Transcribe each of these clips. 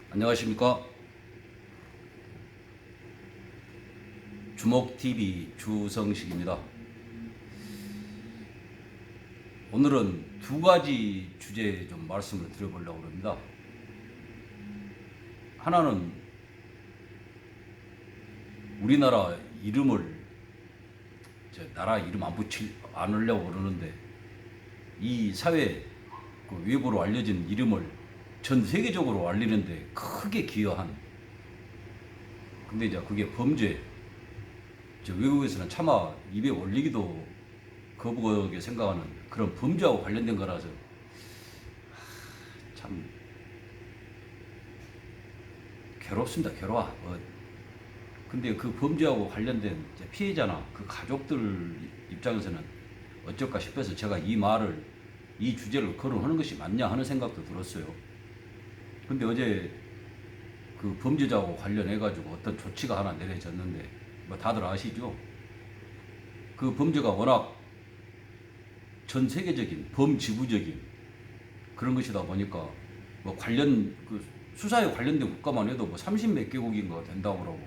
안녕하십니까. 주목TV 주성식입니다. 오늘은 두 가지 주제에 좀 말씀을 드려보려고 합니다. 하나는 우리나라 이름을 나라 이름 안 하려고 그러는데 이 사회 외부로 알려진 이름을 전 세계적으로 알리는데 크게 기여한, 근데 이제 그게 범죄, 외국에서는 차마 입에 올리기도 거북하게 생각하는 그런 범죄하고 관련된 거라서 참 괴롭습니다. 괴로워. 근데 그 범죄하고 관련된 피해자나 그 가족들 입장에서는 어쩔까 싶어서 제가 이 주제를 거론하는 것이 맞냐 하는 생각도 들었어요. 근데 어제 그 범죄자하고 관련해가지고 어떤 조치가 하나 내려졌는데, 다들 아시죠? 그 범죄가 워낙 전 세계적인 범지구적인 그런 것이다 보니까 수사에 관련된 국가만 해도 30몇 개국인가 된다고 그러고,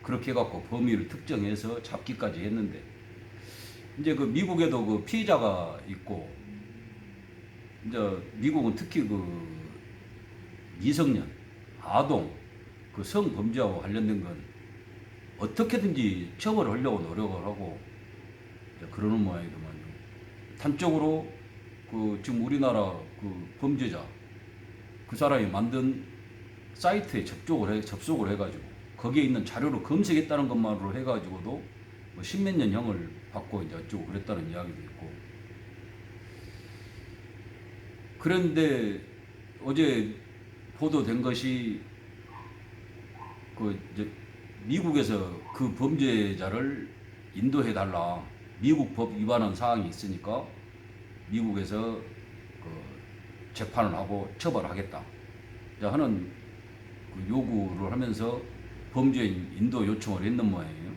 그렇게 해갖고 범위를 특정해서 잡기까지 했는데, 이제 그 미국에도 그 피해자가 있고, 이제 미국은 특히 그 미성년, 아동, 그 성범죄하고 관련된 건 어떻게든지 처벌을 하려고 노력을 하고 그러는 모양이더만요. 단적으로 지금 우리나라 그 범죄자, 그 사람이 만든 사이트에 접속을 해가지고 거기에 있는 자료를 검색했다는 것만으로 해가지고도 십몇 년 형을 받고 이제 어쩌고 그랬다는 이야기도 있고. 그런데 어제 보도된 것이 미국에서 그 범죄자를 인도해달라. 미국 법 위반한 사항이 있으니까 미국에서 재판을 하고 처벌하겠다 하는 그 요구를 하면서 범죄인 인도 요청을 했는 모양이에요.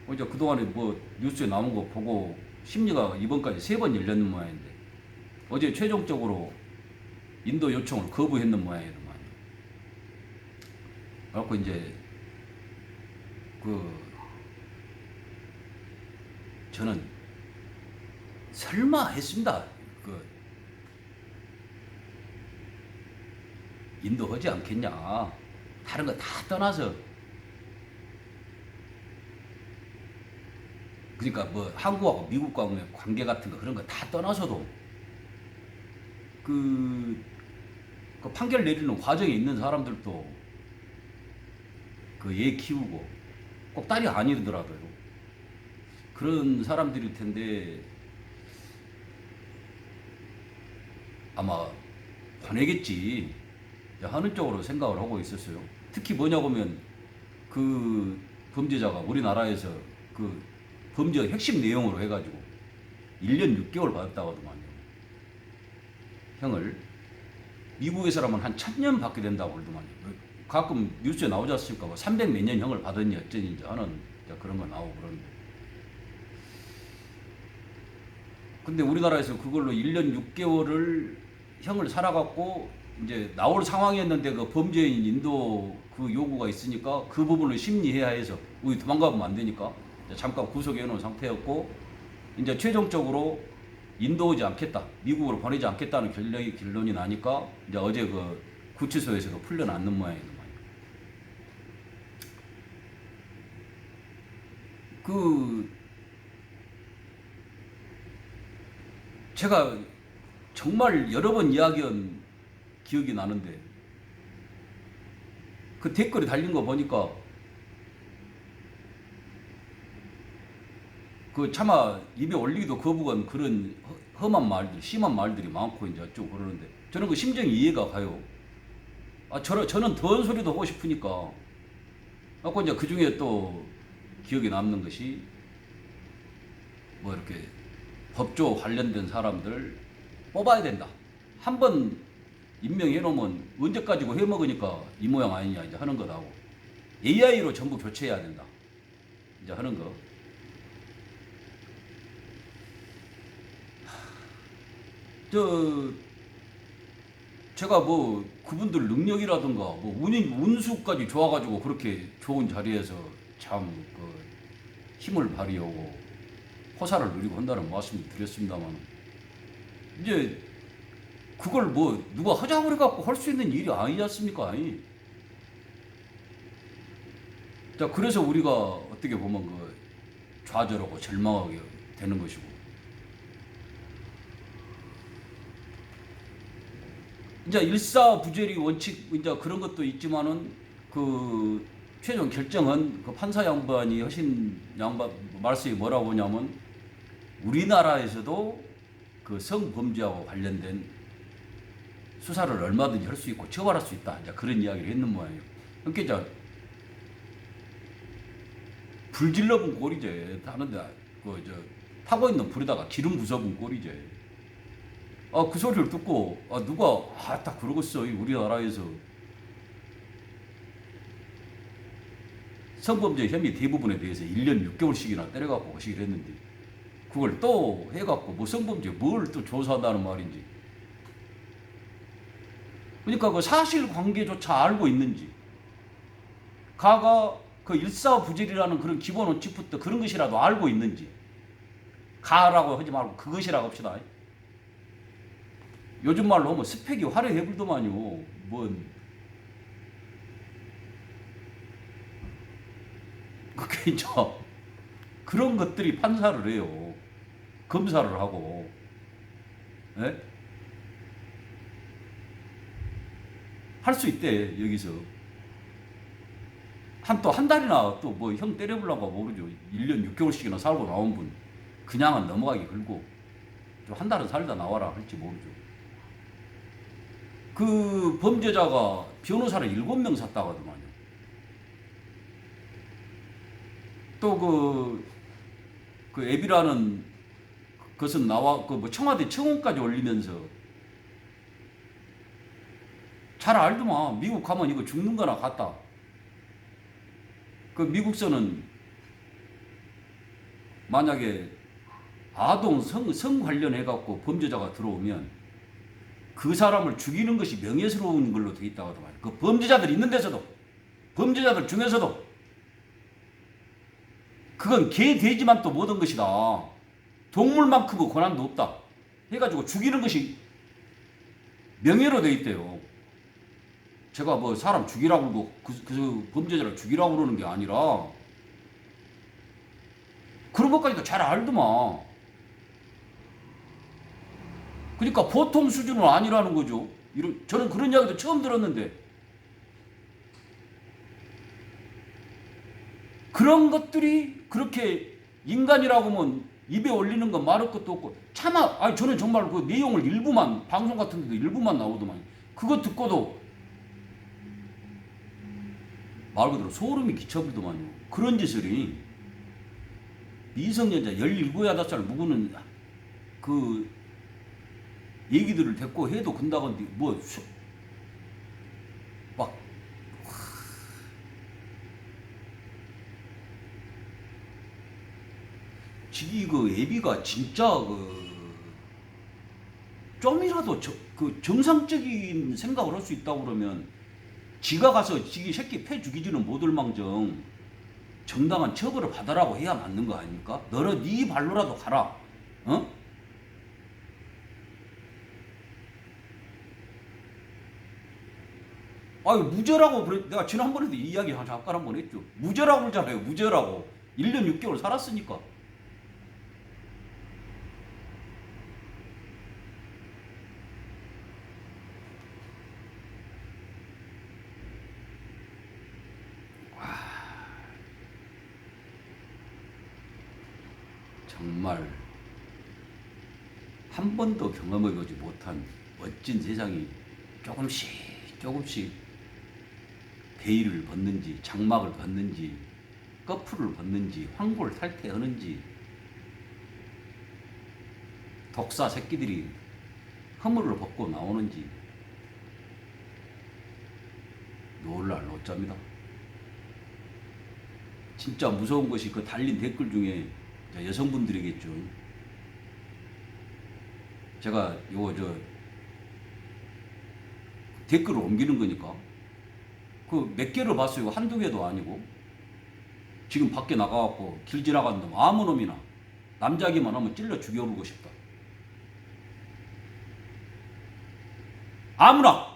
어제 그동안에 뉴스에 나온 거 보고 심리가 이번까지 3번 열렸는 모양인데, 어제 최종적으로 인도 요청을 거부했는 모양이더만요. 그래갖고 이제 저는 설마 했습니다. 인도 하지 않겠냐. 다른 거 다 떠나서, 그러니까 한국하고 미국과의 관계 같은 거 그런 거 다 떠나서도 그 판결 내리는 과정에 있는 사람들도 애 키우고 꼭 딸이 아니더라도요. 그런 사람들일 텐데 아마 보내겠지 하는 쪽으로 생각을 하고 있었어요. 특히 뭐냐면 그 범죄자가 우리나라에서 그 범죄 핵심 내용으로 해가지고 1년 6개월 받았다고 하더만요. 형을 미국에서라면 한 1000년 받게 된다고 그러더만요. 가끔 뉴스에 나오지 않습니까? 300 몇 년 형을 받았니 어쩌니 하는 그런 거 나오고 그러는데, 근데 우리나라에서 그걸로 1년 6개월을 형을 살아갖고 이제 나올 상황이었는데 그 범죄인 인도 그 요구가 있으니까 그 부분을 심리해야 해서 우리 도망가면 안 되니까 잠깐 구속해 놓은 상태였고, 이제 최종적으로 인도 오지 않겠다, 미국으로 보내지 않겠다는 결론이 나니까 이제 어제 그 구치소에서도 풀려났는 모양이더만요. 제가 정말 여러 번 이야기한 기억이 나는데, 그 댓글에 달린 거 보니까 차마 입에 올리기도 거부한 그런 험한 말들, 심한 말들이 많고 이제 어쩌고 그러는데, 저는 그 심정이 이해가 가요. 저는 더한 소리도 하고 싶으니까. 하고 이제 그 중에 또 기억에 남는 것이 이렇게 법조 관련된 사람들 뽑아야 된다. 한번 임명해 놓으면 언제까지고 해먹으니까 이 모양 아니냐 이제 하는 거다고. AI로 전부 교체해야 된다 이제 하는 거. 제가 뭐 그분들 능력이라든가 뭐 운수까지 좋아가지고 그렇게 좋은 자리에서 참 그 힘을 발휘하고 호사를 누리고 한다는 말씀을 드렸습니다만, 이제 그걸 뭐 누가 하자고 그래갖고 할 수 있는 일이 아니지 않습니까? 아니. 자, 그래서 우리가 어떻게 보면 그 좌절하고 절망하게 되는 것이고, 이제 일사부재리 원칙 이제 그런 것도 있지만은 그 최종 결정은 그 판사 양반이 하신 양반 말씀이 뭐라고 하냐면, 우리나라에서도 그 성범죄하고 관련된 수사를 얼마든지 할 수 있고 처벌할 수 있다, 이제 그런 이야기를 했는 모양이에요. 그러니까 이제 불 질러본 꼴이지. 하는데 그저 타고 있는 불에다가 기름 부숴본 꼴이지. 그 소리를 듣고 누가 딱 그러겠어. 우리나라에서 성범죄 혐의 대부분에 대해서 1년 6개월씩이나 때려갖고 거시기를 했는데, 그걸 또 해갖고 뭐 성범죄 뭘 또 조사한다는 말인지. 그러니까 그 사실관계조차 알고 있는지, 가가 그 일사부재리라는 그런 기본 원칙부터 그런 것이라도 알고 있는지, 가라고 하지 말고 그것이라고 합시다. 요즘 말로 하면 스펙이 화려해 불더만요. 뭔 그게 이제 그런 것들이 판사를 해요. 검사를 하고. 예? 할 수 있대 여기서. 또 한 달이나 또 뭐 형 때려보려고 모르죠. 1년 6개월씩이나 살고 나온 분 그냥은 넘어가기 걸고 좀 한 달은 살다 나와라 할지 모르죠. 그 범죄자가 변호사를 7명 샀다고 하더만요. 또 그 앱이라는 것은 나와 그 뭐 청와대 청원까지 올리면서 잘 알더만. 미국 가면 이거 죽는 거나 같다. 그 미국서는 만약에 아동 성 관련해갖고 범죄자가 들어오면 그 사람을 죽이는 것이 명예스러운 걸로 돼 있다고 하더만요. 그 범죄자들 있는 데서도, 범죄자들 중에서도 그건 개, 돼지만 또 못한 것이다. 동물만큼의 권한도 없다. 해가지고 죽이는 것이 명예로 돼 있대요. 제가 뭐 사람 죽이라고 그러고 그 범죄자를 죽이라고 그러는 게 아니라 그런 것까지도 잘 알더만. 그러니까 보통 수준은 아니라는 거죠. 저는 그런 이야기도 처음 들었는데, 그런 것들이 그렇게 인간이라고 하면 입에 올리는 건 말할 것도 없고 저는 정말 그 내용을 일부만, 방송 같은 데도 일부만 나오더만, 그거 듣고도 말 그대로 소름이 끼쳐버리더만요. 그런 짓을 미성년자 17, 8살 묵은 그 얘기들을 데리고 해도 근다건데 막 지기 그 애비가 진짜 좀이라도 그 정상적인 생각을 할 수 있다고 그러면 지가 가서 지기 새끼 패 죽이지는 못할 망정 정당한 처벌을 받아라고 해야 맞는 거 아닙니까? 너는 네 발로라도 가라. 어? 무죄라고 그래. 내가 지난번에도 이 이야기 잠깐 한번 했죠. 무죄라고 그러잖아요. 무죄라고. 1년 6개월 살았으니까. 정말 한 번도 경험해보지 못한 멋진 세상이 조금씩 베일을 벗는지, 장막을 벗는지, 꺼풀을 벗는지, 황골 탈퇴하는지, 독사 새끼들이 허물을 벗고 나오는지 놀랄 노짜입니다. 진짜 무서운 것이 그 달린 댓글 중에 여성분들이겠죠. 제가 댓글을 옮기는 거니까. 그 몇 개를 봤어요. 한두 개도 아니고. 지금 밖에 나가갖고 길 지나가는 놈 아무 놈이나 남자기만 하면 찔러 죽여버리고 싶다. 아무나.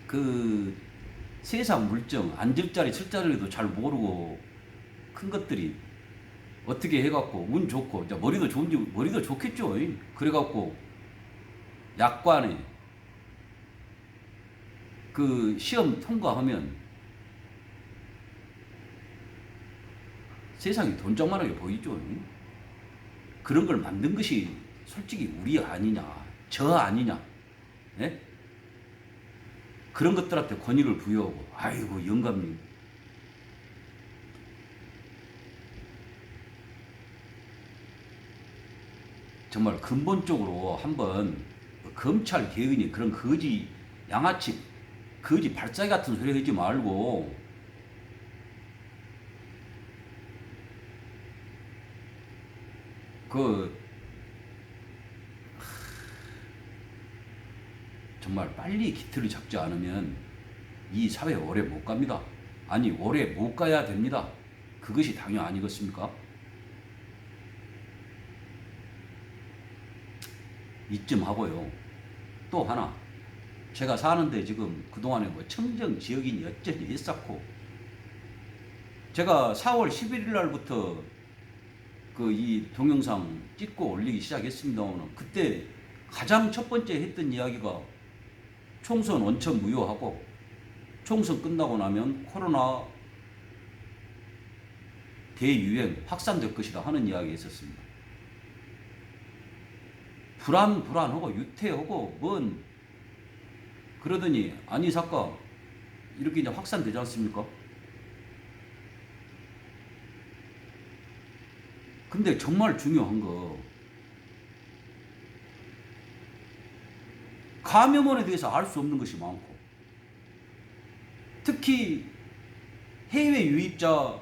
그 세상 물정 앉을 자리 설 자리도 잘 모르고 큰 것들이 어떻게 해갖고 운 좋고 이제 머리도 좋은지 머리도 좋겠죠. 그래갖고 약관에 그 시험 통과하면 세상이 돈장만하게 보이죠. 그런 걸 만든 것이 솔직히 우리 아니냐, 저 아니냐, 예? 그런 것들한테 권위를 부여하고, 아이고 영감님, 정말 근본적으로 한번 검찰 개혁이 그런 거지 양아치 거지 발사기 같은 소리 하지 말고 그 정말 빨리 기틀을 잡지 않으면 이 사회 오래 못 갑니다. 아니 오래 못 가야 됩니다. 그것이 당연 아니겠습니까? 이쯤 하고요. 또 하나, 제가 사는데 지금 그동안에 뭐 청정 지역인이 어쩌니 있었고, 제가 4월 11일 날부터 그 이 동영상 찍고 올리기 시작했습니다만, 그때 가장 첫 번째 했던 이야기가 총선 원천 무효하고 총선 끝나고 나면 코로나 대유행 확산될 것이다 하는 이야기 있었습니다. 불안하고 유태하고 뭔 그러더니 아니 작가 이렇게 이제 확산되지 않습니까? 근데 정말 중요한 거 감염원에 대해서 알 수 없는 것이 많고, 특히 해외 유입자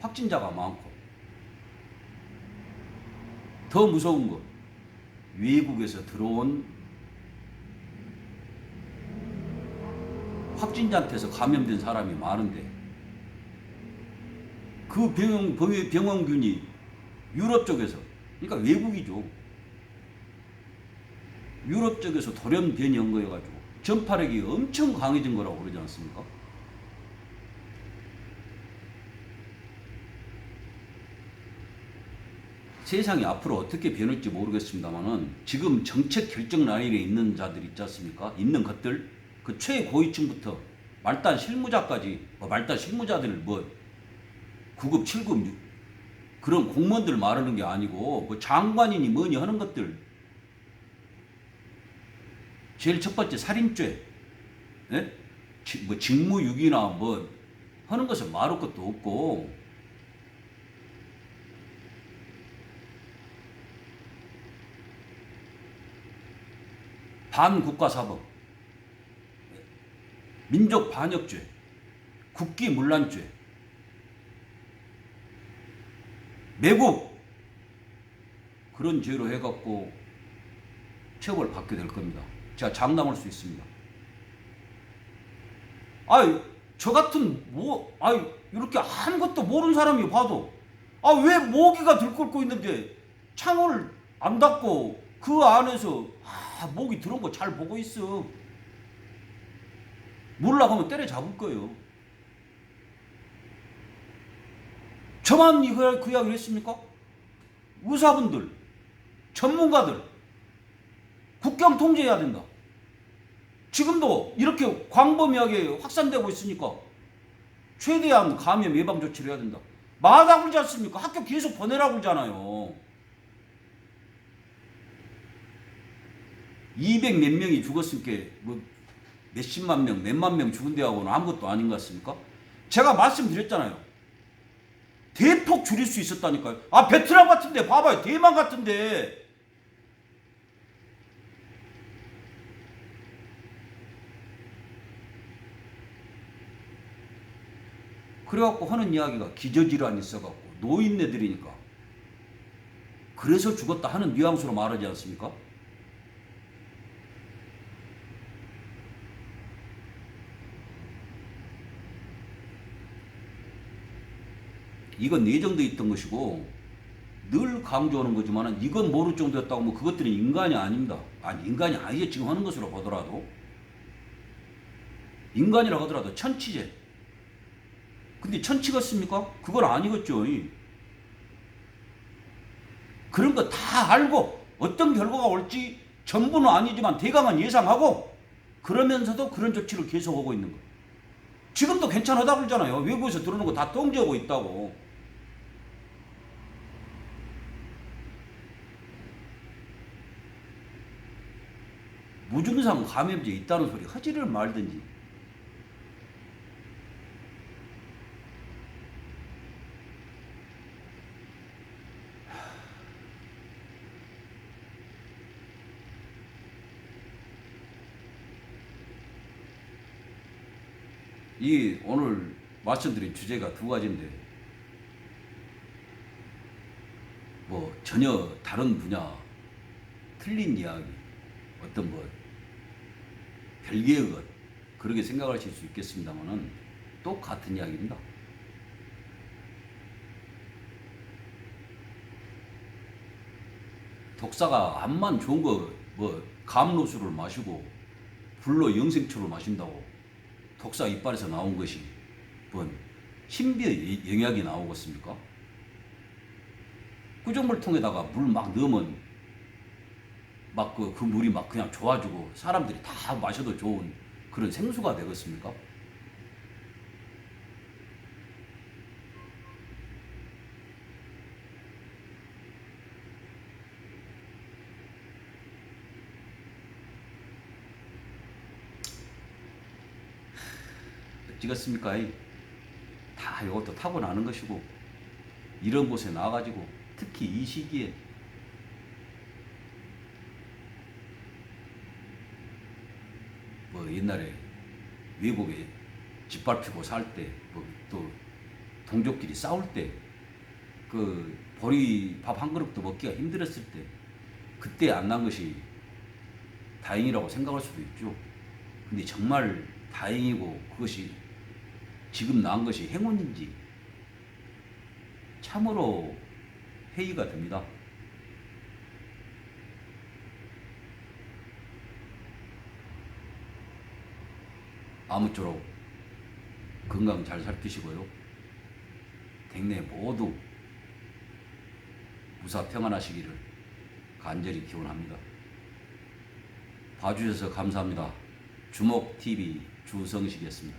확진자가 많고, 더 무서운 거 외국에서 들어온 확진자한테서 감염된 사람이 많은데 그 병원균이 유럽 쪽에서, 그러니까 외국이죠. 유럽 쪽에서 돌연 변이한 거여가지고 전파력이 엄청 강해진 거라고 그러지 않습니까? 세상이 앞으로 어떻게 변할지 모르겠습니다만은 지금 정책 결정 라인에 있는 자들 있지 않습니까? 있는 것들, 그 최고위층부터 말단 실무자까지, 말단 실무자들 뭐 9급, 7급 그런 공무원들 말하는 게 아니고 뭐 장관이니 뭐니 하는 것들, 제일 첫 번째 살인죄, 예? 뭐 직무유기나 뭐 하는 것은 말할 것도 없고, 반국가사법, 민족반역죄, 국기문란죄, 매국, 그런 죄로 해갖고 처벌 받게 될 겁니다. 제가 장담할 수 있습니다. 아이, 저 같은 이렇게 아무것도 모르는 사람이 봐도 왜 모기가 들끓고 있는데 창문을 안 닫고 그 안에서 모기 들어온 거 잘 보고 있어. 몰라 하면 때려잡을 거예요. 저만 그 이야기를 했습니까? 의사분들, 전문가들, 국경 통제해야 된다. 지금도 이렇게 광범위하게 확산되고 있으니까 최대한 감염 예방 조치를 해야 된다. 마다 그러지 않습니까? 학교 계속 보내라고 그러잖아요. 200 몇 명이 죽었으니까 뭐 몇십만 명, 몇만 명 죽은 데하고는 아무것도 아닌 것 같습니까? 제가 말씀드렸잖아요. 대폭 줄일 수 있었다니까요. 베트남 같은데 봐봐요. 대만 같은데 그래갖고 하는 이야기가 기저질환이 있어갖고 노인네들이니까 그래서 죽었다 하는 뉘앙스로 말하지 않습니까? 이건 예정돼 있던 것이고 늘 강조하는 거지만 이건 모를 정도였다고 하면 그것들은 인간이 아닙니다. 아니 인간이 아니지 지금 하는 것으로 보더라도 인간이라고 하더라도 천치제. 근데 천치겠습니까? 그건 아니겠죠. 그런 거 다 알고 어떤 결과가 올지 전부는 아니지만 대강은 예상하고 그러면서도 그런 조치를 계속하고 있는 거예요. 지금도 괜찮하다고 그러잖아요. 외국에서 들어오는 거 다 통제하고 있다고. 무증상 감염제 있다는 소리 하지를 말든지. 이 오늘 말씀드린 주제가 두 가지인데 뭐 전혀 다른 분야 틀린 이야기 어떤 뭐 별개의 것 그렇게 생각하실 수 있겠습니다만은 똑같은 이야기입니다. 독사가 암만 좋은 거 뭐 감로수를 마시고 불로 영생초를 마신다고 독사 이빨에서 나온 것이 뭔 신비의 영약이 나오겠습니까? 구정물통에다가 물 막 넣으면 막 그 물이 막 그냥 좋아지고 사람들이 다 마셔도 좋은 그런 생수가 되겠습니까? 어찌겠습니까? 다 이것도 타고나는 것이고 이런 곳에 나와가지고 특히 이 시기에 뭐 옛날에 외국에 짓밟히고 살 때 뭐 또 동족끼리 싸울 때 그 보리밥 한 그릇도 먹기가 힘들었을 때 그때 안 난 것이 다행이라고 생각할 수도 있죠. 근데 정말 다행이고 그것이 지금 나은 것이 행운인지 참으로 회의가 됩니다. 아무쪼록 건강 잘 살피시고요. 댁내 모두 무사 평안하시기를 간절히 기원합니다. 봐주셔서 감사합니다. 주목TV 주성식이었습니다.